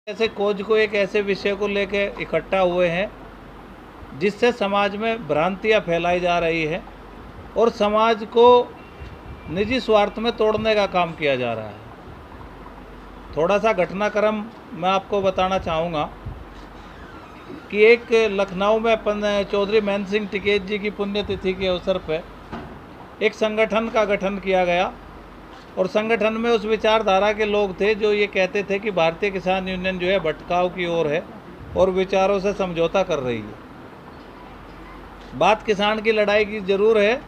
ऐसे खोज को एक ऐसे विषय को लेके इकट्ठा हुए हैं जिससे समाज में भ्रांतियां फैलाई जा रही है और समाज को निजी स्वार्थ में तोड़ने का काम किया जा रहा है। थोड़ा सा घटनाक्रम मैं आपको बताना चाहूँगा कि एक लखनऊ में चौधरी महेंद्र सिंह टिकैत जी की पुण्यतिथि के अवसर पर एक संगठन का गठन किया गया और संगठन में उस विचारधारा के लोग थे जो ये कहते थे कि भारतीय किसान यूनियन जो है भटकाव की ओर है और विचारों से समझौता कर रही है। बात किसान की लड़ाई की ज़रूर है,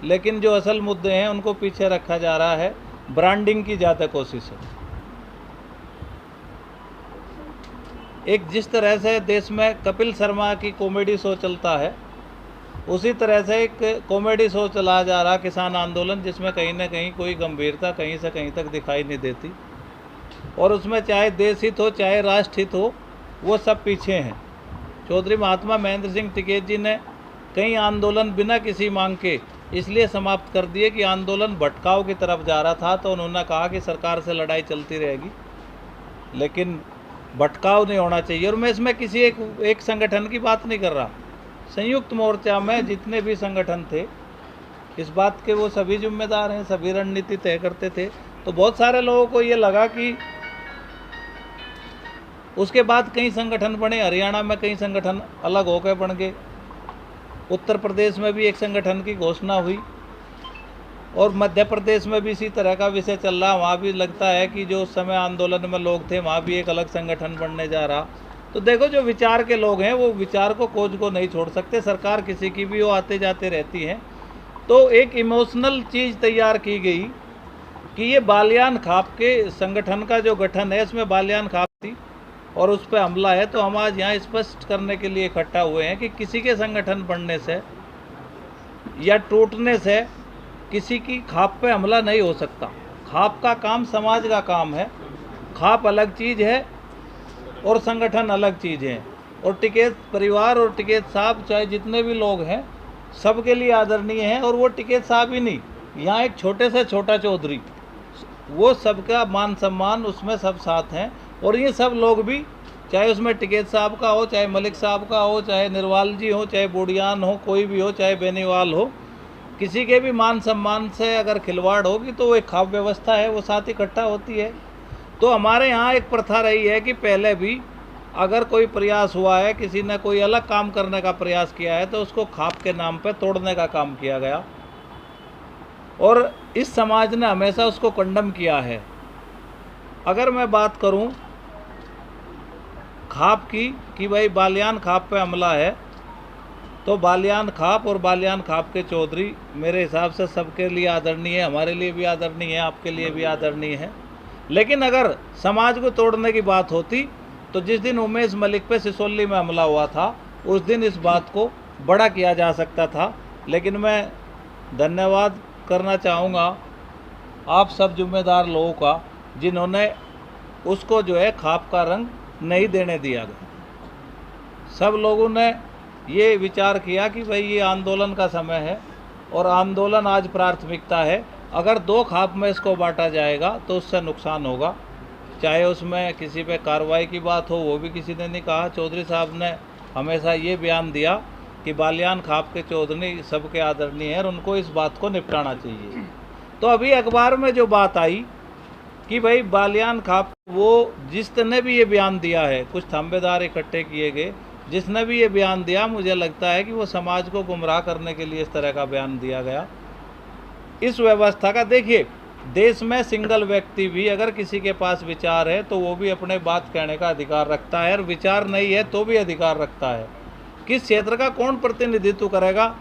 लेकिन जो असल मुद्दे हैं उनको पीछे रखा जा रहा है, ब्रांडिंग की ज़्यादा कोशिश है। एक जिस तरह से देश में कपिल शर्मा की कॉमेडी शो चलता है, उसी तरह से एक कॉमेडी शो चलाया जा रहा किसान आंदोलन, जिसमें कहीं ना कहीं कोई गंभीरता कहीं से कहीं तक दिखाई नहीं देती और उसमें चाहे देश हित हो चाहे राष्ट्र हित हो, वो सब पीछे हैं। चौधरी महात्मा महेंद्र सिंह टिकैत जी ने कई आंदोलन बिना किसी मांग के इसलिए समाप्त कर दिए कि आंदोलन भटकाव की तरफ जा रहा था। तो उन्होंने कहा कि सरकार से लड़ाई चलती रहेगी लेकिन भटकाव नहीं होना चाहिए। और मैं इसमें किसी एक संगठन की बात नहीं कर रहा, संयुक्त मोर्चा में जितने भी संगठन थे इस बात के वो सभी जिम्मेदार हैं, सभी रणनीति तय करते थे। तो बहुत सारे लोगों को ये लगा कि उसके बाद कई संगठन बने, हरियाणा में कई संगठन अलग होकर बन गए, उत्तर प्रदेश में भी एक संगठन की घोषणा हुई और मध्य प्रदेश में भी इसी तरह का विषय चल रहा। वहाँ भी लगता है कि जो उस समय आंदोलन में लोग थे वहाँ भी एक अलग संगठन बनने जा रहा। तो देखो, जो विचार के लोग हैं वो विचार को खोज को नहीं छोड़ सकते। सरकार किसी की भी वो आते जाते रहती है। तो एक इमोशनल चीज़ तैयार की गई कि ये बालियान खाप के संगठन का जो गठन है इसमें बालियान खाप थी और उस पर हमला है। तो हम आज यहाँ स्पष्ट करने के लिए इकट्ठा हुए हैं कि किसी के संगठन बनने से या टूटने से किसी की खाप पे हमला नहीं हो सकता। खाप का काम समाज का काम है। खाप अलग चीज़ है और संगठन अलग चीज़ है। और टिकैत परिवार और टिकैत साहब चाहे जितने भी लोग हैं सबके लिए आदरणीय हैं। और वो टिकैत साहब ही नहीं, यहाँ एक छोटे से छोटा चौधरी, वो सबका मान सम्मान उसमें सब साथ हैं। और ये सब लोग भी, चाहे उसमें टिकैत साहब का हो, चाहे मलिक साहब का हो, चाहे निर्वाल जी हो, चाहे बोडियान हो, कोई भी हो, चाहे बेनीवाल हो, किसी के भी मान सम्मान से अगर खिलवाड़ होगी तो वो एक खाप व्यवस्था है, वो साथ इकट्ठा होती है। तो हमारे यहाँ एक प्रथा रही है कि पहले भी अगर कोई प्रयास हुआ है, किसी ने कोई अलग काम करने का प्रयास किया है तो उसको खाप के नाम पे तोड़ने का काम किया गया और इस समाज ने हमेशा उसको कंडम किया है। अगर मैं बात करूं खाप की कि भाई बालियान खाप पे हमला है, तो बालियान खाप और बालियान खाप के चौधरी मेरे हिसाब से सबके लिए आदरणीय है, हमारे लिए भी आदरणीय है, आपके लिए भी आदरणीय है। लेकिन अगर समाज को तोड़ने की बात होती तो जिस दिन उमेश मलिक पे सिसोली में हमला हुआ था उस दिन इस बात को बड़ा किया जा सकता था। लेकिन मैं धन्यवाद करना चाहूँगा आप सब जिम्मेदार लोगों का जिन्होंने उसको जो है खाप का रंग नहीं देने दिया गया। सब लोगों ने ये विचार किया कि भाई ये आंदोलन का समय है और आंदोलन आज प्राथमिकता है। अगर दो खाप में इसको बांटा जाएगा तो उससे नुकसान होगा, चाहे उसमें किसी पे कार्रवाई की बात हो, वो भी किसी ने नहीं कहा। चौधरी साहब ने हमेशा ये बयान दिया कि बालियान खाप के चौधरी सबके आदरणीय हैं और उनको इस बात को निपटाना चाहिए। तो अभी अखबार में जो बात आई कि भाई बालियान खाप, वो जिसने भी ये बयान दिया है, कुछ थांबेदार इकट्ठे किए गए, जिसने भी ये बयान दिया, मुझे लगता है कि वो समाज को गुमराह करने के लिए इस तरह का बयान दिया गया। इस व्यवस्था का देखिए, देश में सिंगल व्यक्ति भी अगर किसी के पास विचार है तो वो भी अपने बात कहने का अधिकार रखता है और विचार नहीं है तो भी अधिकार रखता है। किस क्षेत्र का कौन प्रतिनिधित्व करेगा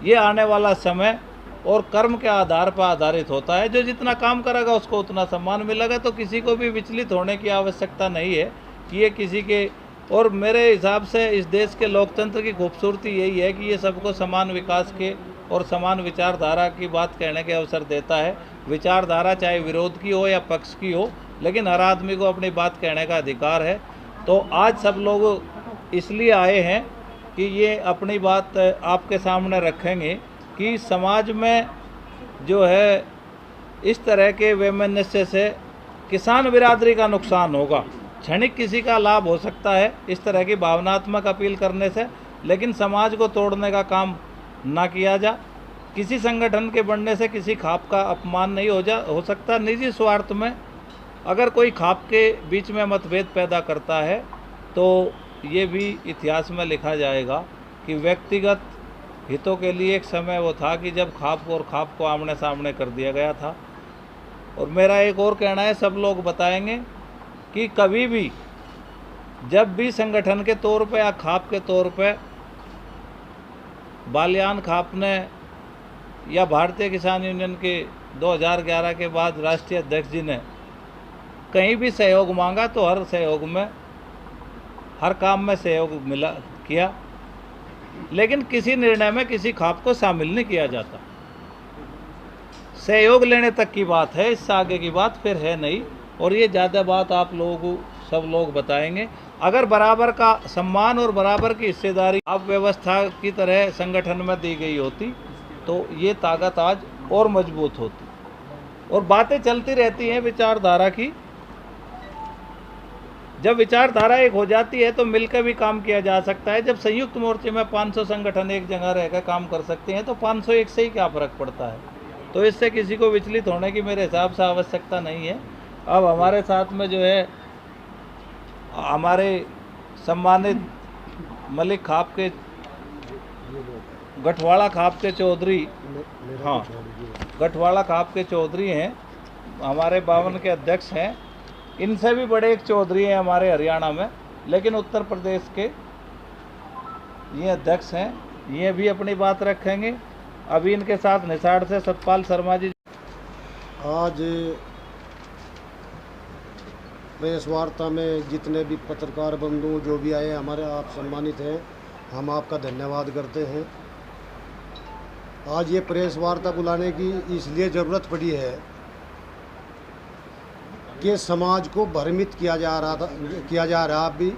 ये आने वाला समय और कर्म के आधार पर आधारित होता है। जो जितना काम करेगा उसको उतना सम्मान मिलेगा। तो किसी को भी विचलित होने की आवश्यकता नहीं है कि ये किसी के, और मेरे हिसाब से इस देश के लोकतंत्र की खूबसूरती यही है कि ये सबको समान विकास के और समान विचारधारा की बात कहने के अवसर देता है। विचारधारा चाहे विरोध की हो या पक्ष की हो, लेकिन हर आदमी को अपनी बात कहने का अधिकार है। तो आज सब लोग इसलिए आए हैं कि ये अपनी बात आपके सामने रखेंगे कि समाज में जो है इस तरह के वैमनस्य से किसान बिरादरी का नुकसान होगा। क्षणिक किसी का लाभ हो सकता है इस तरह की भावनात्मक अपील करने से, लेकिन समाज को तोड़ने का काम ना किया जा। किसी संगठन के बढ़ने से किसी खाप का अपमान नहीं हो सकता। निजी स्वार्थ में अगर कोई खाप के बीच में मतभेद पैदा करता है तो ये भी इतिहास में लिखा जाएगा कि व्यक्तिगत हितों के लिए एक समय वो था कि जब खाप और खाप को आमने सामने कर दिया गया था। और मेरा एक और कहना है, सब लोग बताएंगे कि कभी भी जब भी संगठन के तौर पे या खाप के तौर पे बालियान खाप ने या भारतीय किसान यूनियन के 2011 के बाद राष्ट्रीय अध्यक्ष जी ने कहीं भी सहयोग मांगा तो हर सहयोग में, हर काम में सहयोग मिला किया, लेकिन किसी निर्णय में किसी खाप को शामिल नहीं किया जाता। सहयोग लेने तक की बात है, इससे आगे की बात फिर है नहीं। और ये ज़्यादा बात आप लोग सब लोग बताएंगे। अगर बराबर का सम्मान और बराबर की हिस्सेदारी अब व्यवस्था की तरह संगठन में दी गई होती तो ये ताकत आज और मजबूत होती। और बातें चलती रहती हैं विचारधारा की। जब विचारधारा एक हो जाती है तो मिलकर भी काम किया जा सकता है। जब संयुक्त मोर्चे में 500 संगठन एक जगह रहकर काम कर सकते हैं तो 501 से ही क्या फ़र्क पड़ता है। तो इससे किसी को विचलित होने की मेरे हिसाब से आवश्यकता नहीं है। अब हमारे साथ में जो है हमारे सम्मानित मलिक खाप के, गठवाड़ा खाप के चौधरी, हाँ गठवाड़ा खाप के चौधरी हैं, हमारे 52 के अध्यक्ष हैं। इनसे भी बड़े एक चौधरी हैं हमारे हरियाणा में, लेकिन उत्तर प्रदेश के ये अध्यक्ष हैं। ये भी अपनी बात रखेंगे। अभी इनके साथ निसाड़ से सतपाल शर्मा जी। आज प्रेस वार्ता में जितने भी पत्रकार बंधु जो भी आए हमारे, आप सम्मानित हैं, हम आपका धन्यवाद करते हैं। आज ये प्रेस वार्ता बुलाने की इसलिए ज़रूरत पड़ी है कि समाज को भ्रमित किया जा रहा अभी।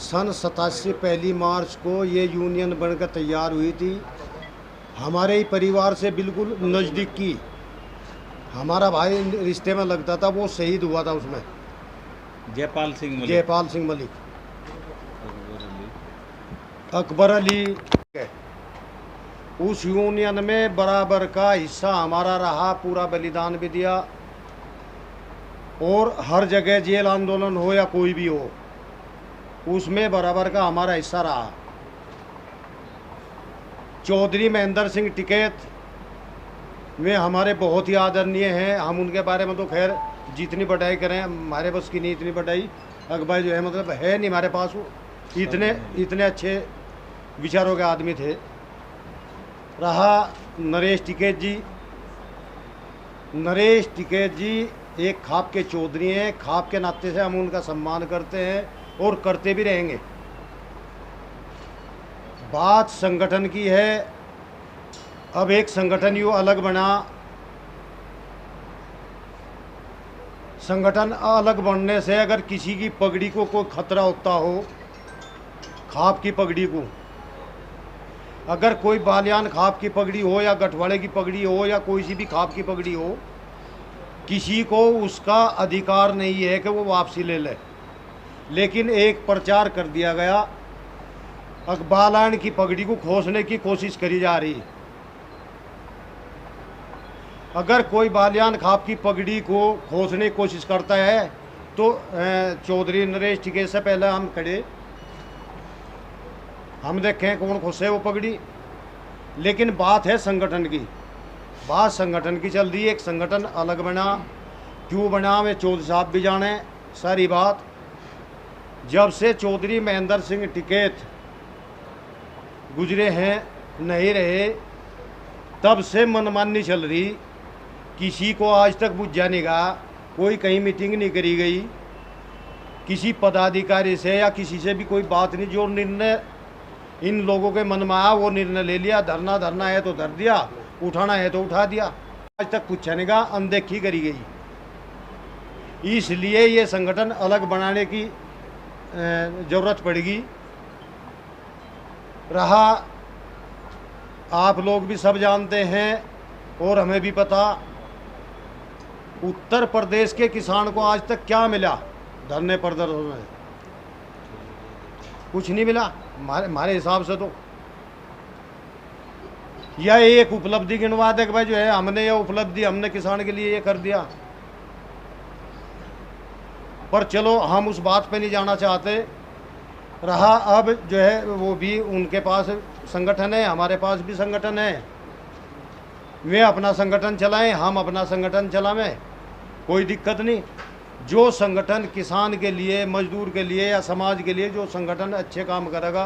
सन 87 1 मार्च को ये यूनियन बनकर तैयार हुई थी। हमारे ही परिवार से बिल्कुल नज़दीकी हमारा भाई रिश्ते में लगता था, वो शहीद हुआ था उसमें, जयपाल सिंह मलिक, अकबर अली। उस यूनियन में बराबर का हिस्सा हमारा रहा, पूरा बलिदान भी दिया। और हर जगह जेल आंदोलन हो या कोई भी हो, उसमें बराबर का हमारा हिस्सा रहा। चौधरी महेंद्र सिंह टिकैत में हमारे बहुत ही आदरणीय हैं। हम उनके बारे में तो खैर जितनी बढ़ाई करें हमारे बस की नहीं, इतनी बढ़ाई अकबर जो है मतलब है नहीं हमारे पास। वो इतने अच्छे विचारों के आदमी थे। रहा नरेश टिकैत जी एक खाप के चौधरी हैं। खाप के नाते से हम उनका सम्मान करते हैं और करते भी रहेंगे। बात संगठन की है। अब एक संगठन यूँ अलग बना, संगठन अलग बनने से अगर किसी की पगड़ी को कोई खतरा होता हो, खाप की पगड़ी को, अगर कोई बालियान खाप की पगड़ी हो या गठवाड़े की पगड़ी हो या कोई सी भी खाप की पगड़ी हो, किसी को उसका अधिकार नहीं है कि वो वापसी ले ले। लेकिन एक प्रचार कर दिया गया, बालियान की पगड़ी को खोसने की कोशिश करी जा रही। अगर कोई बालियान खाप की पगड़ी को खोसने की कोशिश करता है तो चौधरी नरेश टिकैत से पहले हम खड़े, हम देखें कौन खोसे वो पगड़ी। लेकिन बात है संगठन की, बात संगठन की चल रही है। एक संगठन अलग बना, क्यों बना वे चौधरी साहब भी जाने सारी बात। जब से चौधरी महेंद्र सिंह टिकैत गुजरे हैं, नहीं रहे, तब से मनमानी चल रही। किसी को आज तक बुझा नहीं गया, कोई कहीं मीटिंग नहीं करी गई, किसी पदाधिकारी से या किसी से भी कोई बात नहीं। जो निर्णय इन लोगों के मन में आया वो निर्णय ले लिया। धरना है तो धर दिया, उठाना है तो उठा दिया। आज तक पूछने का अनदेखी करी गई। इसलिए ये संगठन अलग बनाने की ज़रूरत पड़ेगी। रहा, आप लोग भी सब जानते हैं और हमें भी पता, उत्तर प्रदेश के किसान को आज तक क्या मिला धरने प्रदर्शन में कुछ नहीं मिला हमारे हिसाब से। तो यह एक उपलब्धि गिनवा दे कि भाई जो है हमने यह उपलब्धि हमने किसान के लिए ये कर दिया, पर चलो हम उस बात पे नहीं जाना चाहते। रहा अब जो है वो भी उनके पास संगठन है, हमारे पास भी संगठन है, वे अपना संगठन चलाएं, हम अपना संगठन चलाएं, कोई दिक्कत नहीं। जो संगठन किसान के लिए, मजदूर के लिए या समाज के लिए जो संगठन अच्छे काम करेगा,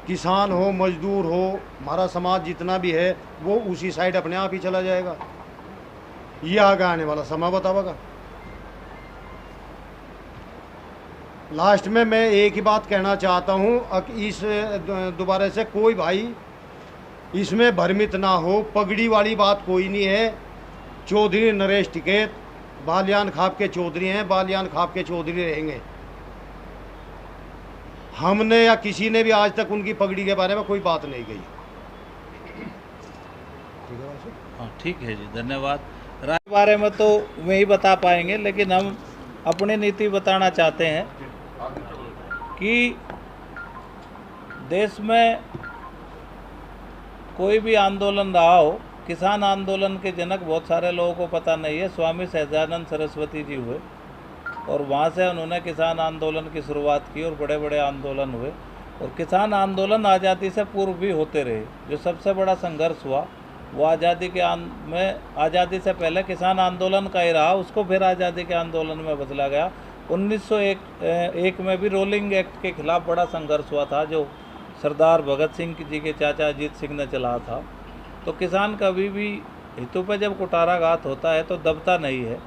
किसान हो मजदूर हो हमारा समाज जितना भी है वो उसी साइड अपने आप ही चला जाएगा। ये आगे आने वाला समय बतावेगा। लास्ट में मैं एक ही बात कहना चाहता हूँ, इस दोबारा से कोई भाई इसमें भ्रमित ना हो, पगड़ी वाली बात कोई नहीं है। चौधरी नरेश टिकैत बालियान खाप के चौधरी हैं, बालियान खाप के चौधरी रहेंगे। हमने या किसी ने भी आज तक उनकी पगड़ी के बारे में कोई बात नहीं कही। हाँ ठीक है जी, धन्यवाद। राय के बारे में तो वे ही बता पाएंगे, लेकिन हम अपनी नीति बताना चाहते हैं कि देश में कोई भी आंदोलन रहा हो, किसान आंदोलन के जनक बहुत सारे लोगों को पता नहीं है, स्वामी सहजानंद सरस्वती जी हुए और वहाँ से उन्होंने किसान आंदोलन की शुरुआत की और बड़े बड़े आंदोलन हुए। और किसान आंदोलन आज़ादी से पूर्व भी होते रहे। जो सबसे बड़ा संघर्ष हुआ वो आज़ादी के आज़ादी से पहले किसान आंदोलन का ही रहा, उसको फिर आज़ादी के आंदोलन में बदला गया। 1901 में भी रोलिंग एक्ट के खिलाफ बड़ा संघर्ष हुआ था, जो सरदार भगत सिंह जी के चाचा अजीत सिंह ने चलाया था। तो किसान कभी भी हितों पे जब कुटाराघात होता है तो दबता नहीं है।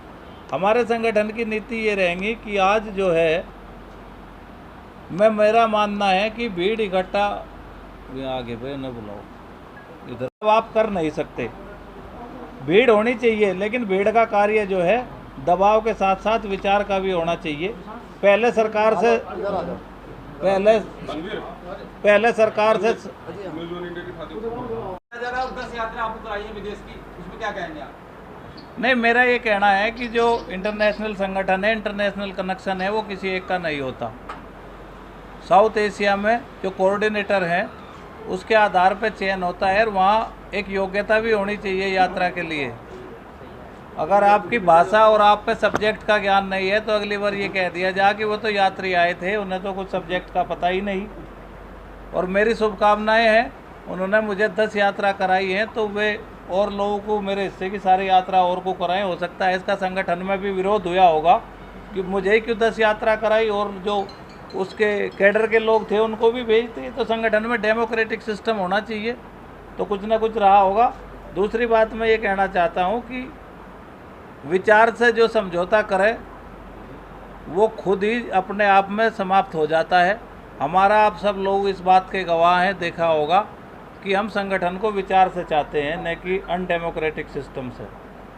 हमारे संगठन की नीति ये रहेंगी कि आज जो है मेरा मानना है कि भीड़ इकट्ठा आगे पे न बुलाओ, इधर आप कर नहीं सकते। भीड़ होनी चाहिए, लेकिन भीड़ का कार्य जो है दबाव के साथ साथ विचार का भी होना चाहिए। पहले सरकार से नहीं, मेरा ये कहना है कि जो इंटरनेशनल संगठन है, इंटरनेशनल कनेक्शन है, वो किसी एक का नहीं होता। साउथ एशिया में जो कोऑर्डिनेटर हैं उसके आधार पर चयन होता है और वहाँ एक योग्यता भी होनी चाहिए यात्रा के लिए। अगर आपकी भाषा और आप पे सब्जेक्ट का ज्ञान नहीं है तो अगली बार ये कह दिया जा कि वो तो यात्री आए थे, उन्हें तो कुछ सब्जेक्ट का पता ही नहीं। और मेरी शुभकामनाएं हैं, उन्होंने मुझे 10 यात्रा कराई है, तो वे और लोगों को मेरे हिस्से की सारी यात्रा और को कराएं। हो सकता है इसका संगठन में भी विरोध हुआ होगा कि मुझे ही क्यों 10 यात्रा कराई, और जो उसके कैडर के लोग थे उनको भी भेजते। तो संगठन में डेमोक्रेटिक सिस्टम होना चाहिए, तो कुछ ना कुछ रहा होगा। दूसरी बात मैं ये कहना चाहता हूँ कि विचार से जो समझौता करे वो खुद ही अपने आप में समाप्त हो जाता है। हमारा आप सब लोग इस बात के गवाह हैं, देखा होगा कि हम संगठन को विचार से चाहते हैं, न कि अनडेमोक्रेटिक सिस्टम से।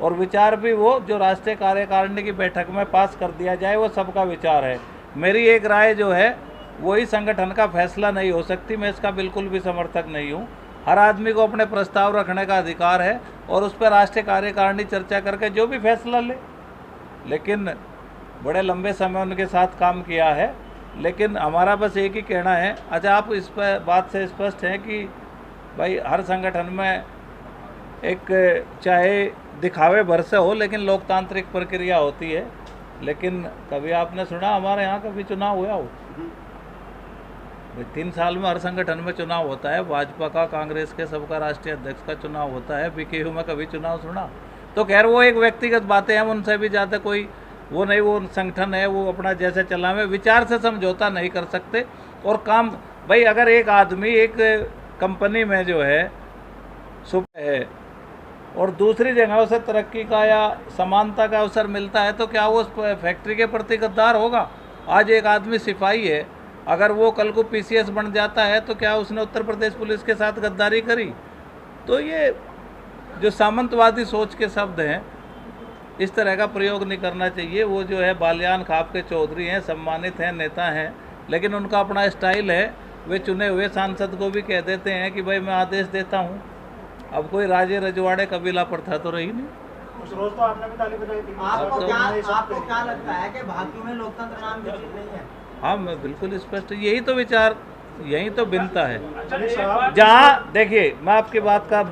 और विचार भी वो जो राष्ट्रीय कार्यकारिणी की बैठक में पास कर दिया जाए वो सबका विचार है। मेरी एक राय जो है वही संगठन का फैसला नहीं हो सकती, मैं इसका बिल्कुल भी समर्थक नहीं हूँ। हर आदमी को अपने प्रस्ताव रखने का अधिकार है और उस पर राष्ट्रीय कार्यकारिणी चर्चा करके जो भी फैसला ले। लेकिन बड़े लंबे समय उनके साथ काम किया है, लेकिन हमारा बस एक ही कहना है। अच्छा, आप इस पर बात से स्पष्ट हैं कि भाई हर संगठन में एक चाहे दिखावे भर से हो लेकिन लोकतांत्रिक प्रक्रिया होती है। लेकिन कभी आपने सुना हमारे यहाँ कभी चुनाव हुआ हो? 3 साल में हर संगठन में चुनाव होता है, भाजपा का, कांग्रेस के, सबका राष्ट्रीय अध्यक्ष का चुनाव होता है। बीकेयू में कभी चुनाव सुना? तो खैर वो एक व्यक्तिगत बातें हैं, उनसे भी ज़्यादा कोई वो नहीं, वो संगठन है, वो अपना जैसे चलावे, विचार से समझौता नहीं कर सकते। और काम भाई अगर एक आदमी एक कंपनी में जो है सुबह है और दूसरी जगहों से तरक्की का या समानता का अवसर मिलता है तो क्या वो उस फैक्ट्री के प्रति गद्दार होगा? आज एक आदमी सिपाही है, अगर वो कल को पीसीएस बन जाता है तो क्या उसने उत्तर प्रदेश पुलिस के साथ गद्दारी करी? तो ये जो सामंतवादी सोच के शब्द हैं, इस तरह का प्रयोग नहीं करना चाहिए। वो जो है बालियान खाप के चौधरी हैं, सम्मानित हैं, नेता हैं, लेकिन उनका अपना स्टाइल है। वे चुने हुए सांसद को भी कह देते हैं कि भाई मैं आदेश देता हूँ। अब कोई राजे रजवाड़े कबीला प्रथा तो रही नहीं। उस रोज तो आपने भी ताली बजाई थी। आपको क्या लगता है कि भाकियों में लोकतंत्र नाम की चीज नहीं है? हाँ, मैं बिल्कुल स्पष्ट, यही तो विचार, यही तो भिन्नता है। अच्छा, जहाँ देखिए, मैं आपकी बात का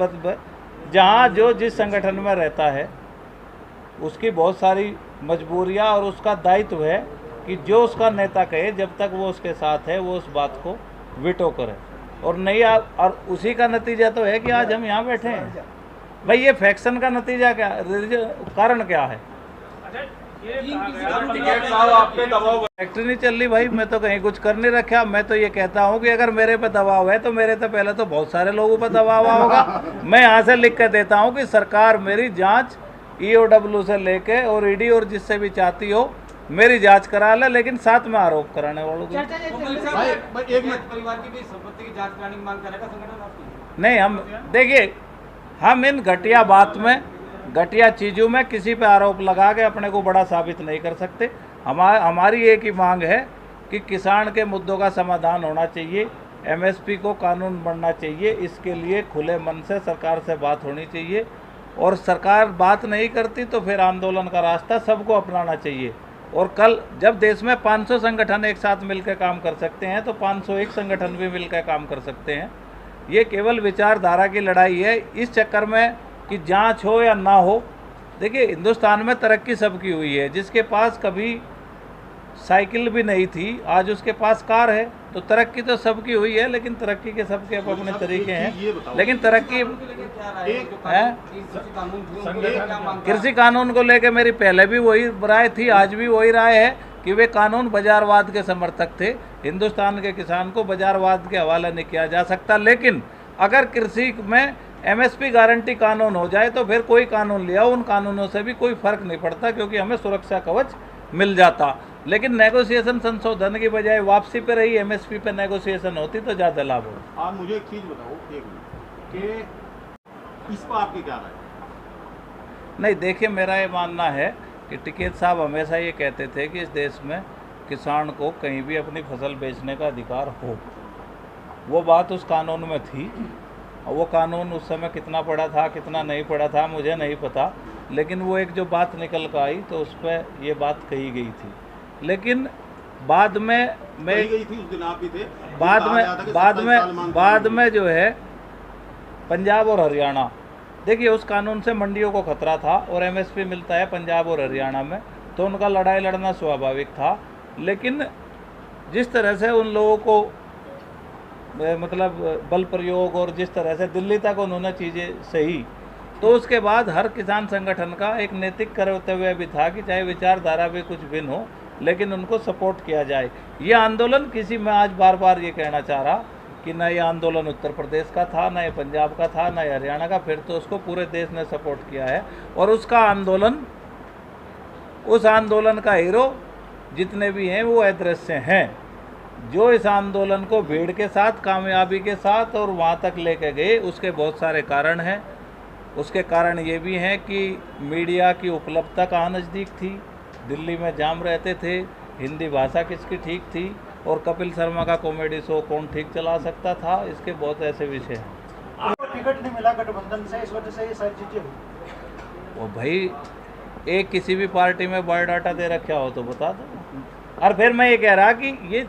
जहाँ जो जिस संगठन में रहता है उसकी बहुत सारी मजबूरियाँ और उसका दायित्व है कि जो उसका नेता कहे जब तक वो उसके साथ है वो उस बात को विटो करे, और नहीं और उसी का नतीजा तो है कि आज हम यहाँ बैठे हैं। भाई ये फैक्शन का नतीजा क्या, कारण क्या है? फैक्ट्री नहीं चल रही भाई, मैं तो कहीं कुछ कर नहीं रखा। मैं तो ये कहता हूँ कि अगर मेरे पे दबाव है तो मेरे तो पहले तो बहुत सारे लोगों पर दबाव होगा। मैं यहाँ से लिख कर देता हूँ कि सरकार मेरी जांच EOW से लेके और ED और जिससे भी चाहती हो मेरी जांच करा ले, लेकिन साथ में आरोप कराने वालों को परिवार की भी संपत्ति की जांच कराने की मांग करेगा संगठन आपकी? नहीं। हम देखिए, हम इन घटिया बात में, घटिया चीज़ों में किसी पे आरोप लगा के अपने को बड़ा साबित नहीं कर सकते। हमारी एक ही मांग है कि किसान के मुद्दों का समाधान होना चाहिए, MSP को कानून बनना चाहिए। इसके लिए खुले मन से सरकार से बात होनी चाहिए, और सरकार बात नहीं करती तो फिर आंदोलन का रास्ता सबको अपनाना चाहिए। और कल जब देश में 500 संगठन एक साथ मिलकर काम कर सकते हैं तो 501 संगठन भी मिलकर काम कर सकते हैं। ये केवल विचारधारा की लड़ाई है। इस चक्कर में कि जांच हो या ना हो, देखिए हिंदुस्तान में तरक्की सबकी हुई है। जिसके पास कभी साइकिल भी नहीं थी आज उसके पास कार है, तो तरक्की तो सबकी हुई है, लेकिन तरक्की के सबके अपने तरीके हैं। लेकिन तरक्की है। कृषि कानून को लेकर मेरी पहले भी वही राय थी, आज भी वही राय है कि वे कानून बाजारवाद के समर्थक थे। हिंदुस्तान के किसान को बाजारवाद के हवाले नहीं किया जा सकता। लेकिन अगर कृषि में MSP गारंटी कानून हो जाए तो फिर कोई कानून लिया, उन कानूनों से भी कोई फर्क नहीं पड़ता, क्योंकि हमें सुरक्षा कवच मिल जाता। लेकिन नेगोशिएशन संशोधन की बजाय वापसी पे रही MSP पे नेगोशिएशन होती तो ज़्यादा लाभ हो। आप मुझे एक चीज़ बताओ, एक मिनट, कि इस पर आपकी क्या राय? नहीं, देखिए, मेरा ये मानना है कि टिकैत साहब हमेशा ये कहते थे कि इस देश में किसान को कहीं भी अपनी फसल बेचने का अधिकार हो। वो बात उस कानून में थी, और वो कानून उस समय कितना पड़ा था कितना नहीं पड़ा था मुझे नहीं पता, लेकिन वो एक जो बात निकल कर आई तो उस पर ये बात कही गई थी। लेकिन बाद में मैं गई थी, उस दिन आप भी थे, बाद में जो है पंजाब और हरियाणा, देखिए उस कानून से मंडियों को खतरा था और MSP मिलता है पंजाब और हरियाणा में, तो उनका लड़ाई लड़ना स्वाभाविक था। लेकिन जिस तरह से उन लोगों को मतलब बल प्रयोग और जिस तरह से दिल्ली तक उन्होंने चीज़ें सही, तो उसके बाद हर किसान संगठन का एक नैतिक कर्तव्य भी था कि चाहे विचारधारा भी कुछ भिन्न हो लेकिन उनको सपोर्ट किया जाए। ये आंदोलन किसी, मैं आज बार बार ये कहना चाह रहा कि न ये आंदोलन उत्तर प्रदेश का था, न ये पंजाब का था, न ये हरियाणा का, फिर तो उसको पूरे देश ने सपोर्ट किया है। और उसका आंदोलन, उस आंदोलन का हीरो जितने भी हैं वो अदृश्य हैं। जो इस आंदोलन को भीड़ के साथ, कामयाबी के साथ और वहाँ तक लेके गए, उसके बहुत सारे कारण हैं। उसके कारण ये भी हैं कि मीडिया की उपलब्धता कहाँ नज़दीक थी, दिल्ली में जाम रहते थे, हिंदी भाषा किसकी ठीक थी, और कपिल शर्मा का कॉमेडी शो कौन ठीक चला सकता था। इसके बहुत ऐसे विषय हैं। आपको टिकट नहीं मिला गठबंधन से, इस वजह से ये सारी चीज़ें हुई। वो भाई एक किसी भी पार्टी में बायोडाटा दे रखा हो तो बता दो। और फिर मैं ये कह रहा कि ये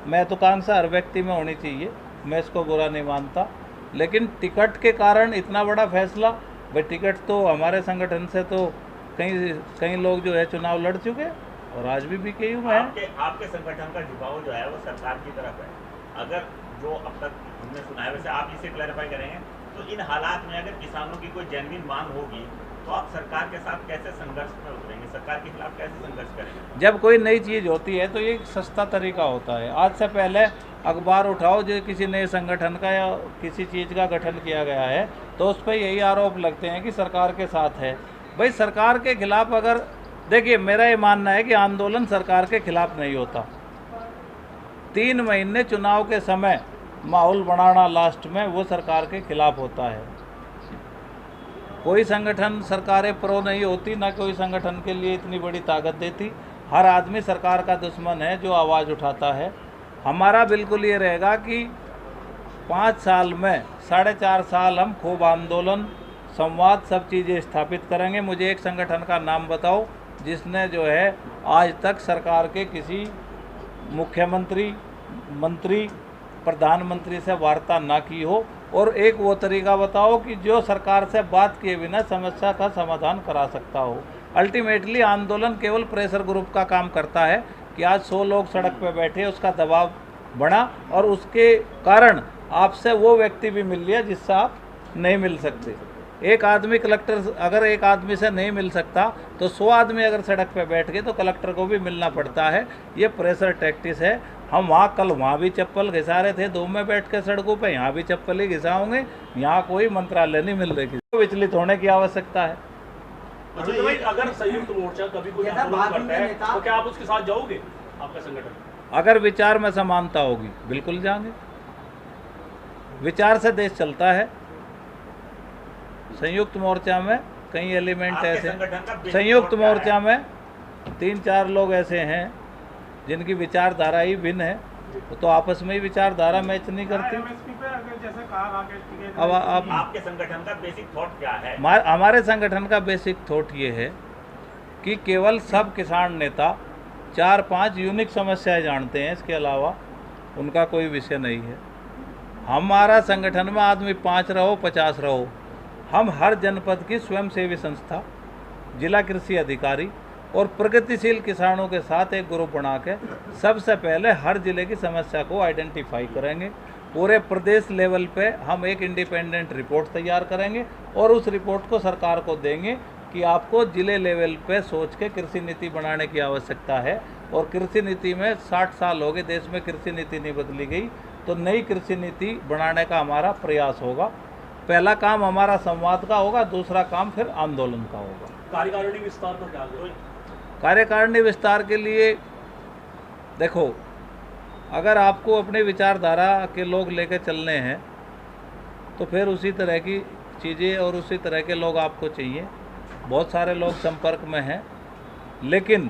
महत्वाकांक्षा हर व्यक्ति में होनी चाहिए, मैं इसको बुरा नहीं मानता, लेकिन टिकट के कारण इतना बड़ा फैसला, भाई टिकट तो हमारे संगठन से तो कई लोग जो है चुनाव लड़ चुके और आज भी BKU में है। आपके संगठन का झुकाव जो है वो सरकार की तरफ है। अगर जो अब तक हमने सुना है, वैसे आप इसे क्लैरिफाई करेंगे, तो इन हालात में अगर किसानों की कोई जेन्युइन मांग होगी तो आप सरकार के साथ कैसे संघर्ष में उतरेंगे, सरकार के खिलाफ कैसे संघर्ष करेंगे? जब कोई नई चीज़ होती है तो ये एक सस्ता तरीका होता है। आज से पहले अखबार उठाओ जो किसी नए संगठन का या किसी चीज़ का गठन किया गया है तो उस पर यही आरोप लगते हैं कि सरकार के साथ है। भाई सरकार के खिलाफ अगर, देखिए मेरा ये मानना है कि आंदोलन सरकार के खिलाफ नहीं होता। 3 महीने चुनाव के समय माहौल बनाना लास्ट में वो सरकार के खिलाफ होता है। कोई संगठन सरकारें प्रो नहीं होती, ना कोई संगठन के लिए इतनी बड़ी ताकत देती। हर आदमी सरकार का दुश्मन है जो आवाज़ उठाता है। हमारा बिल्कुल ये रहेगा कि 5 साल में 4.5 साल हम खूब आंदोलन संवाद सब चीज़ें स्थापित करेंगे। मुझे एक संगठन का नाम बताओ जिसने जो है आज तक सरकार के किसी मुख्यमंत्री, मंत्री, प्रधानमंत्री से वार्ता ना की हो, और एक वो तरीका बताओ कि जो सरकार से बात किए बिना समस्या का समाधान करा सकता हो। अल्टीमेटली आंदोलन केवल प्रेशर ग्रुप का काम करता है कि आज 100 लोग सड़क पर बैठे, उसका दबाव बढ़ा और उसके कारण आपसे वो व्यक्ति भी मिल लिया जिससे आप नहीं मिल सकते। एक आदमी कलेक्टर अगर एक आदमी से नहीं मिल सकता तो 100 आदमी अगर सड़क पे बैठ गए तो कलेक्टर को भी मिलना पड़ता है। ये प्रेशर टैक्टिस है। हम कल वहाँ भी चप्पल घिसा रहे थे 2 में बैठ के सड़कों पे, यहाँ भी चप्पल ही घिसाओगे। यहाँ कोई मंत्रालय नहीं मिल रही, तो विचलित होने की आवश्यकता है। अच्छा भाई, अगर संयुक्त मोर्चा कभी कोई आंदोलन करता है तो क्या आप उसके साथ जाओगे? आपका संगठन अगर विचार में समानता होगी बिल्कुल जाएंगे। विचार से देश चलता है। संयुक्त मोर्चा में कई एलिमेंट ऐसे, संयुक्त मोर्चा में 3-4 लोग ऐसे हैं जिनकी विचारधारा ही भिन्न है, तो आपस में ही विचारधारा मैच नहीं करती। अब आपके संगठन का बेसिक थॉट क्या है? हमारे संगठन का बेसिक थॉट ये है कि केवल सब किसान नेता 4-5 यूनिक समस्याएं जानते हैं, इसके अलावा उनका कोई विषय नहीं है। हमारा संगठन में आदमी 5 रहो 50 रहो, हम हर जनपद की स्वयंसेवी संस्था, जिला कृषि अधिकारी और प्रगतिशील किसानों के साथ एक ग्रुप बना के सबसे पहले हर जिले की समस्या को आइडेंटिफाई करेंगे। पूरे प्रदेश लेवल पे हम एक इंडिपेंडेंट रिपोर्ट तैयार करेंगे और उस रिपोर्ट को सरकार को देंगे कि आपको जिले लेवल पे सोच के कृषि नीति बनाने की आवश्यकता है। और कृषि नीति में 60 साल हो गए, देश में कृषि नीति नहीं बदली गई, तो नई कृषि नीति बनाने का हमारा प्रयास होगा। पहला काम हमारा संवाद का होगा, दूसरा काम फिर आंदोलन का होगा। कार्यकारिणी विस्तार का क्या है? कार्यकारिणी विस्तार के लिए देखो, अगर आपको अपनी विचारधारा के लोग लेकर चलने हैं तो फिर उसी तरह की चीज़ें और उसी तरह के लोग आपको चाहिए। बहुत सारे लोग संपर्क में हैं, लेकिन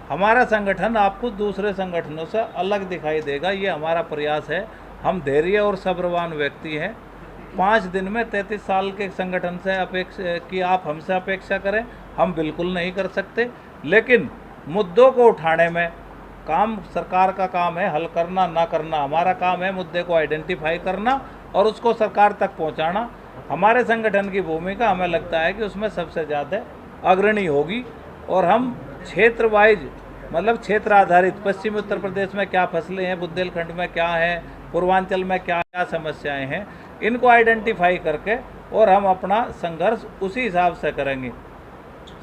हमारा संगठन आपको दूसरे संगठनों से अलग दिखाई देगा, ये हमारा प्रयास है। हम धैर्य और सब्रवान व्यक्ति हैं। 5 दिन में 33 साल के संगठन से अपेक्षा कि आप हमसे अपेक्षा करें, हम बिल्कुल नहीं कर सकते। लेकिन मुद्दों को उठाने में काम सरकार का काम है, हल करना ना करना हमारा काम है। मुद्दे को आइडेंटिफाई करना और उसको सरकार तक पहुंचाना हमारे संगठन की भूमिका, हमें लगता है कि उसमें सबसे ज़्यादा अग्रणी होगी। और हम क्षेत्र वाइज, मतलब क्षेत्र आधारित, पश्चिमी उत्तर प्रदेश में क्या फसलें हैं, बुंदेलखंड में क्या है, पूर्वांचल में क्या क्या समस्याएं हैं, इनको आइडेंटिफाई करके और हम अपना संघर्ष उसी हिसाब से करेंगे।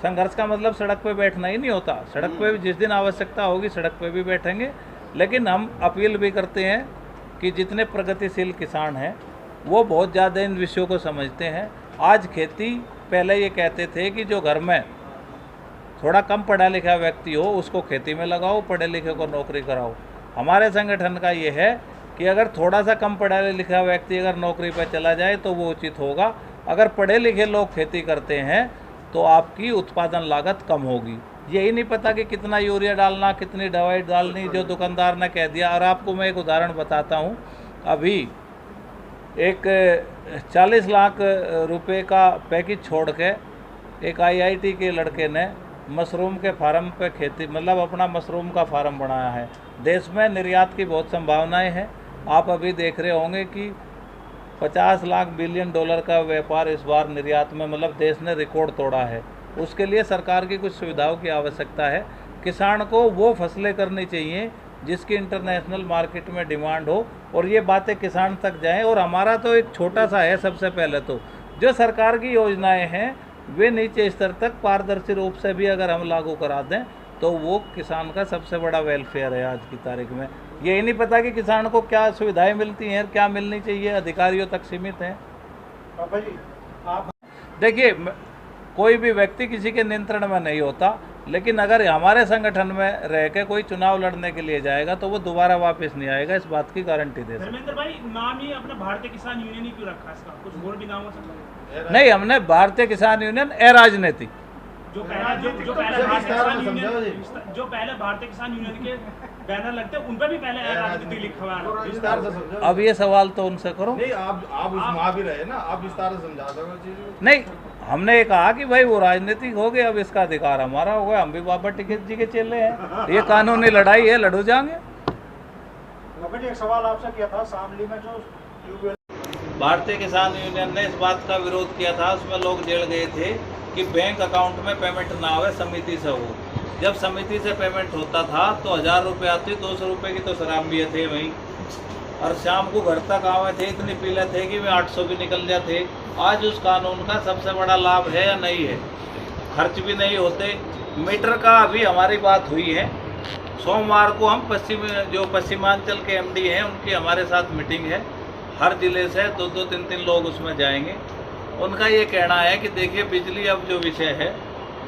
संघर्ष का मतलब सड़क पे बैठना ही नहीं होता। सड़क पे भी जिस दिन आवश्यकता होगी सड़क पे भी बैठेंगे, लेकिन हम अपील भी करते हैं कि जितने प्रगतिशील किसान हैं वो बहुत ज़्यादा इन विषयों को समझते हैं। आज खेती, पहले ये कहते थे कि जो घर में थोड़ा कम पढ़ा लिखा व्यक्ति हो उसको खेती में लगाओ, पढ़े लिखे को नौकरी कराओ। हमारे संगठन का ये है कि अगर थोड़ा सा कम पढ़ा लिखा व्यक्ति अगर नौकरी पर चला जाए तो वो उचित होगा। अगर पढ़े लिखे लोग खेती करते हैं तो आपकी उत्पादन लागत कम होगी। यही नहीं पता कि कितना यूरिया डालना, कितनी दवाई डालनी, जो दुकानदार ने कह दिया। और आपको मैं एक उदाहरण बताता हूँ। अभी एक 40 लाख रुपए का पैकेज छोड़ के एक IIT के लड़के ने मशरूम के फार्म पे खेती, मतलब अपना मशरूम का फार्म बनाया है। देश में निर्यात की बहुत संभावनाएं हैं। आप अभी देख रहे होंगे कि 50 लाख बिलियन डॉलर का व्यापार इस बार निर्यात में, मतलब देश ने रिकॉर्ड तोड़ा है। उसके लिए सरकार की कुछ सुविधाओं की आवश्यकता है। किसान को वो फसलें करनी चाहिए जिसकी इंटरनेशनल मार्केट में डिमांड हो, और ये बातें किसान तक जाएं। और हमारा तो एक छोटा सा है, सबसे पहले तो जो सरकार की योजनाएं हैं वे नीचे स्तर तक पारदर्शी रूप से भी अगर हम लागू करा दें तो वो किसान का सबसे बड़ा वेलफेयर है आज की तारीख में। यही नहीं पता कि किसान को क्या सुविधाएं मिलती हैं, क्या मिलनी चाहिए, अधिकारियों तक सीमित हैं। बाबा जी, आप देखिए, कोई भी व्यक्ति किसी के नियंत्रण में नहीं होता, लेकिन अगर हमारे संगठन में रह के कोई चुनाव लड़ने के लिए जाएगा तो वो दोबारा वापस नहीं आएगा, इस बात की गारंटी दे सकते। धर्मेंद्र भाई, नाम ही अपने भारतीय किसान यूनियन ही क्यों रखा? इसका कुछ और भी नाम हो सकता है? नहीं, हमने भारतीय किसान यूनियन अराजनीतिक जो पहले भारतीय किसान यूनियन के बैनर लगते हैं उन पर भी पहले राजनीति लिखा हुआ है। अब ये सवाल तो उनसे करो। नहीं, आप उसमें आ भी रहे ना, आप विस्तार से समझा दो चीज। नहीं, हमने ये कहा कि भाई वो राजनीतिक हो गए, अब इसका अधिकार हमारा हो गया, हम भी बाबा टिकैत जी के चेले हैं, ये कानूनी लड़ाई है, लड़ो जाएंगे। एक सवाल आपसे किया था, शामली में जो ट्यूबवेल, भारतीय किसान यूनियन ने इस बात का विरोध किया था, उसमें लोग जेल गए थे कि बैंक अकाउंट में पेमेंट ना आवे, समिति से हो। जब समिति से पेमेंट होता था तो 1000 रुपये आती, 200 रुपये की तो शराब पिए थे वहीं, और शाम को घर तक आवे थे, इतनी पी लेते थे कि वे 800 भी निकल जाते। आज उस कानून का सबसे बड़ा लाभ है या नहीं है? खर्च भी नहीं होते। मीटर का अभी हमारी बात हुई है, सोमवार को हम पश्चिमांचल के एमडी हैं, उनकी हमारे साथ मीटिंग है, हर जिले से 2-2, 3-3 लोग उसमें जाएंगे। उनका ये कहना है कि देखिए बिजली अब जो विषय है,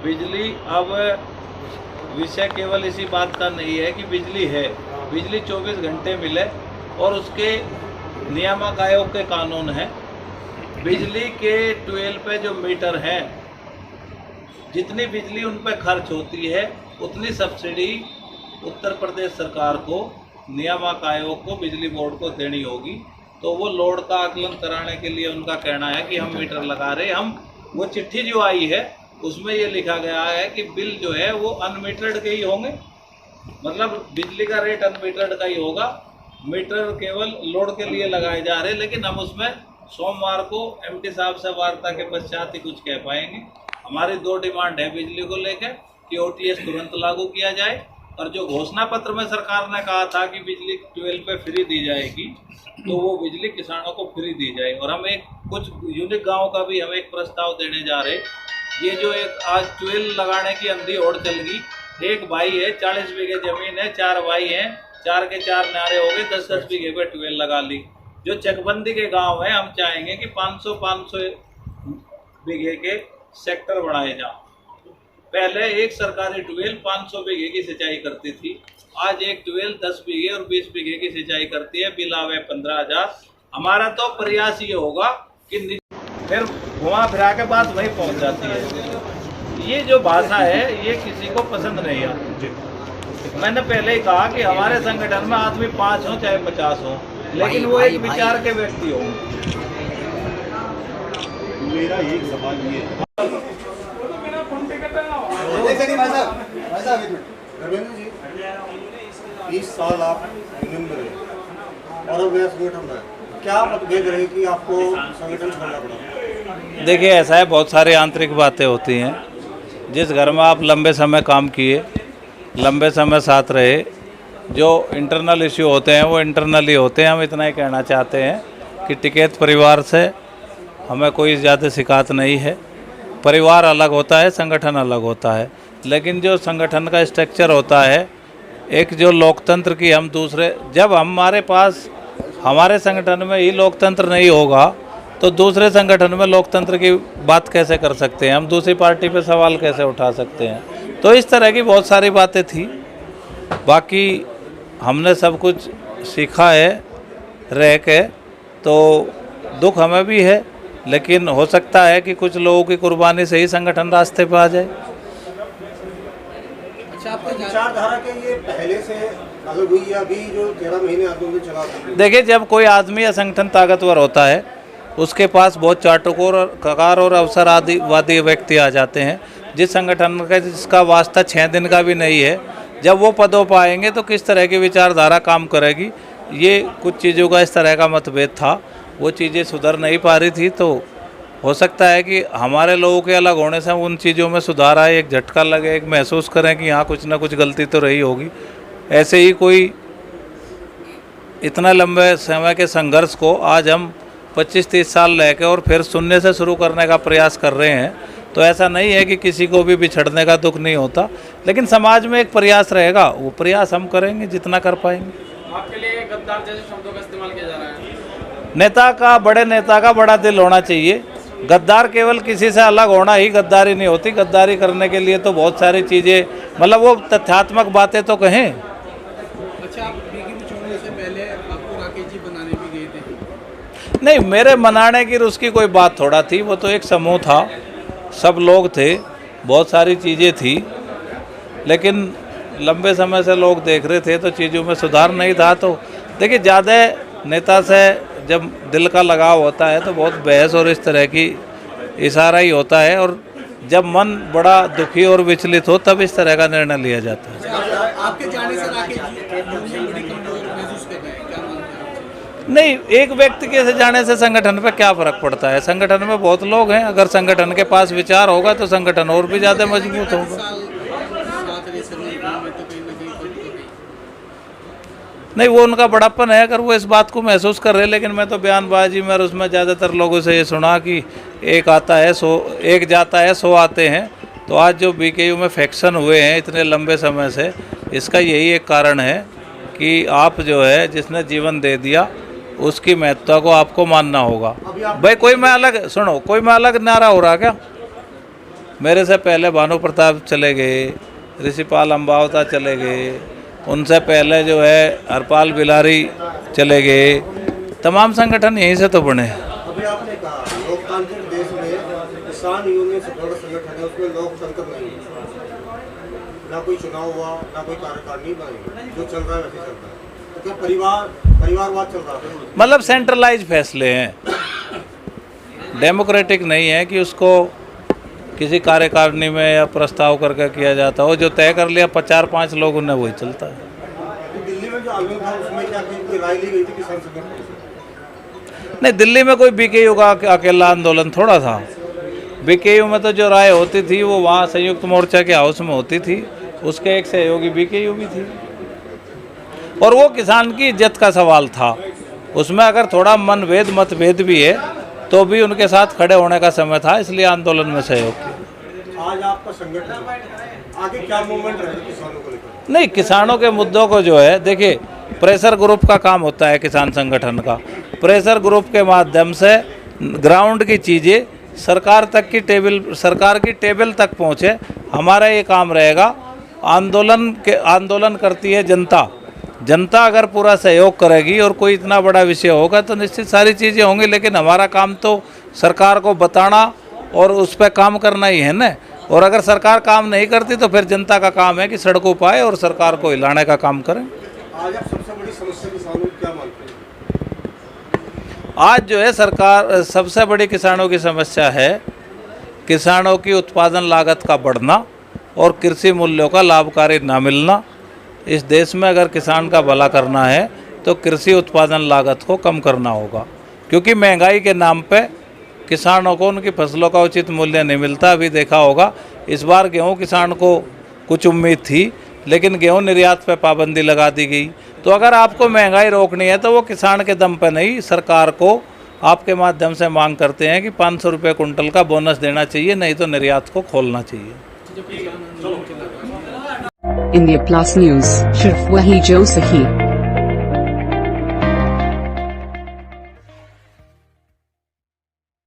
बिजली अब विषय केवल इसी बात का नहीं है कि बिजली है, बिजली 24 घंटे मिले, और उसके नियामक आयोग के कानून है। बिजली के ट्यूबवेल पे जो मीटर हैं, जितनी बिजली उन पर खर्च होती है उतनी सब्सिडी उत्तर प्रदेश सरकार को, नियामक आयोग को, बिजली बोर्ड को देनी होगी। तो वो लोड का आकलन कराने के लिए उनका कहना है कि हम मीटर लगा रहे हम। वो चिट्ठी जो आई है उसमें ये लिखा गया है कि बिल जो है वो अनमीटर्ड के ही होंगे, मतलब बिजली का रेट अनमीटर्ड का ही होगा, मीटर केवल लोड के लिए लगाए जा रहे हैं। लेकिन हम उसमें सोमवार को एमडी साहब से वार्ता के पश्चात ही कुछ कह पाएंगे। हमारी 2 डिमांड है बिजली को लेकर कि OTS तुरंत लागू किया जाए, और जो घोषणा पत्र में सरकार ने कहा था कि बिजली ट्यूबवेल पे फ्री दी जाएगी, तो वो बिजली किसानों को फ्री दी जाए। और हम एक कुछ यूनिक गांव का भी हम एक प्रस्ताव देने जा रहे। ये जो एक आज ट्यूबवेल लगाने की अंधी होड़ चल गई, एक भाई है, 40 बीघे जमीन है, 4 भाई हैं, 4 के 4 नारे हो गए, 10-10 बीघे पे ट्यूबवेल लगा ली। जो चकबंदी के गाँव हैं, हम चाहेंगे कि 500 बीघे के सेक्टर बढ़ाए जाएं। पहले एक सरकारी ट्यूबवेल 500 बीघे की सिंचाई करती थी, आज एक ट्यूबवेल 10 बीघे और 20 बीघे की सिंचाई करती है, बिल आवे 15,000। हमारा तो प्रयास ये होगा कि फिर घुमा फिरा के बात वहीं पहुंच जाती है। ये जो भाषा है ये किसी को पसंद नहीं आती। मैंने पहले ही कहा कि हमारे संगठन में आदमी 5 हो चाहे 50 हो, लेकिन वो एक विचार के व्यक्ति हो। मेरा एक सवाल ये है, धर्मेंद्र जी, 20 साल आप यूनियन में रहे और अब नया संगठन है, क्या मतभेद रहे कि आपको संगठन छोड़ना पड़ा? देखिए ऐसा है, बहुत सारी आंतरिक बातें होती हैं। जिस घर में आप लंबे समय काम किए, लंबे समय साथ रहे, जो इंटरनल इश्यू होते हैं वो इंटरनली होते हैं। हम इतना ही कहना चाहते हैं कि टिकैत परिवार से हमें कोई ज़्यादा शिकायत नहीं है। परिवार अलग होता है, संगठन अलग होता है, लेकिन जो संगठन का स्ट्रक्चर होता है, एक जो लोकतंत्र की हम दूसरे, जब हमारे पास हमारे संगठन में ही लोकतंत्र नहीं होगा तो दूसरे संगठन में लोकतंत्र की बात कैसे कर सकते हैं? हम दूसरी पार्टी पे सवाल कैसे उठा सकते हैं? तो इस तरह की बहुत सारी बातें थी। बाकी हमने सब कुछ सीखा है रह के, तो दुख हमें भी है, लेकिन हो सकता है कि कुछ लोगों की कुर्बानी से ही संगठन रास्ते पे आ जाए। अच्छा, आपकी विचारधारा के ये पहले से अलग हुई या अभी जो 13 महीने आंदोलन चला? देखिए, जब कोई आदमी या संगठन ताकतवर होता है, उसके पास बहुत चाटुकार और अवसरवादी व्यक्ति आ जाते हैं। जिस संगठन का जिसका वास्ता 6 दिन का भी नहीं है, जब वो पदों पर आएंगे तो किस तरह की विचारधारा काम करेगी। ये कुछ चीज़ों का इस तरह का मतभेद था, वो चीज़ें सुधर नहीं पा रही थी। तो हो सकता है कि हमारे लोगों के अलग होने से उन चीज़ों में सुधार आए, एक झटका लगे, एक महसूस करें कि यहाँ कुछ ना कुछ गलती तो रही होगी। ऐसे ही कोई इतना लंबे समय के संघर्ष को आज हम 25-30 साल रह के और फिर शून्य से शुरू करने का प्रयास कर रहे हैं, तो ऐसा नहीं है कि किसी को भी बिछड़ने का दुख नहीं होता, लेकिन समाज में एक प्रयास रहेगा, वो प्रयास हम करेंगे जितना कर पाएंगे। आपके लिए गद्दार जैसे शब्दों का इस्तेमाल किया जा रहा है। बड़े नेता का बड़ा दिल होना चाहिए। गद्दार केवल किसी से अलग होना ही गद्दारी नहीं होती। गद्दारी करने के लिए तो बहुत सारी चीज़ें, मतलब वो तथ्यात्मक बातें तो कहें। अच्छा, आप बीगी में छोड़ने से पहले आपको राकेश जी बनाने भी गए थे? नहीं, मेरे मनाने की उसकी कोई बात थोड़ा थी, वो तो एक समूह था, सब लोग थे। बहुत सारी चीज़ें थी, लेकिन लंबे समय से लोग देख रहे थे तो चीज़ों में सुधार नहीं था। तो देखिए, ज़्यादा नेता से जब दिल का लगाव होता है तो बहुत बहस और इस तरह की इशारा ही होता है, और जब मन बड़ा दुखी और विचलित हो तब इस तरह का निर्णय लिया जाता है। आपके जाने से राकेश जी बड़ी कमजोर महसूस कर रहे हैं, क्या मानते हैं आप? नहीं, एक व्यक्ति के जाने से संगठन पे क्या फर्क पड़ता है? संगठन में बहुत लोग हैं, अगर संगठन के पास विचार होगा तो संगठन और भी ज़्यादा मजबूत होगा। नहीं, वो उनका बड़ापन है, अगर वो इस बात को महसूस कर रहे हैं। लेकिन मैं तो बयानबाजी में और उसमें ज़्यादातर लोगों से ये सुना कि एक जाता है 100 आते हैं। तो आज जो बीकेयू में फैक्शन हुए हैं इतने लंबे समय से, इसका यही एक कारण है कि आप जो है जिसने जीवन दे दिया उसकी महत्ता को आपको मानना होगा। भाई कोई मैं अलग नारा हो रहा क्या? मेरे से पहले भानु प्रताप चले गए, ऋषिपाल अम्बावता चले गए, उनसे पहले जो है हरपाल बिलारी चले गए, तमाम संगठन यहीं से तो बने। अभी आपने कहा लोकतांत्रिक देश में किसान यूनियन से बड़ा संगठन है, उसमें लोकतंत्र नहीं है, ना कोई चुनाव हुआ, ना कोई कार्यकारिणी बनी, जो चल रहा है वैसे चल रहा है। तो क्या परिवारवाद चल रहा है? मतलब सेंट्रलाइज फैसले हैं, डेमोक्रेटिक नहीं है कि उसको किसी कार्यकारिणी में या प्रस्ताव करके किया जाता हो। जो तय कर लिया 4-5 लोगों ने, वही चलता है। दिल्ली में जो आंदोलन था उसमें क्या कोई राय ली गई थी किसान संगठन से? नहीं, दिल्ली में कोई बीकेयू का अकेला आंदोलन थोड़ा था। बीकेयू में तो जो राय होती थी वो वहाँ संयुक्त मोर्चा के हाउस में होती थी, उसके एक सहयोगी बीकेयू भी थी, और वो किसान की इज्जत का सवाल था। उसमें अगर थोड़ा मतभेद भी है तो भी उनके साथ खड़े होने का समय था, इसलिए आंदोलन में सहयोग किया। आज आपका संगठन आगे क्या मूवमेंट रहेगा किसानों को लेकर? नहीं, किसानों के मुद्दों को जो है, देखिए, प्रेशर ग्रुप का काम होता है किसान संगठन का। प्रेशर ग्रुप के माध्यम से ग्राउंड की चीज़ें सरकार की टेबल तक पहुँचे, हमारा ये काम रहेगा। आंदोलन करती है जनता अगर पूरा सहयोग करेगी और कोई इतना बड़ा विषय होगा तो निश्चित सारी चीज़ें होंगी, लेकिन हमारा काम तो सरकार को बताना और उस पर काम करना ही है ना। और अगर सरकार काम नहीं करती तो फिर जनता का काम है कि सड़कों पर आए और सरकार को हिलाने का काम करें। आज आप सबसे बड़ी समस्या किसानों की क्या मानते हैं? आज जो है सरकार सबसे बड़ी किसानों की समस्या है किसानों की उत्पादन लागत का बढ़ना और कृषि मूल्यों का लाभकारी ना मिलना। इस देश में अगर किसान का भला करना है तो कृषि उत्पादन लागत को कम करना होगा, क्योंकि महंगाई के नाम पे किसानों को उनकी फसलों का उचित मूल्य नहीं मिलता। अभी देखा होगा, इस बार गेहूं किसान को कुछ उम्मीद थी, लेकिन गेहूं निर्यात पे पाबंदी लगा दी गई। तो अगर आपको महंगाई रोकनी है तो वो किसान के दम पे नहीं, सरकार को आपके माध्यम से मांग करते हैं कि 500 रुपये कुंटल का बोनस देना चाहिए, नहीं तो निर्यात को खोलना चाहिए। इंडिया प्लस न्यूज, सिर्फ वही जो सही।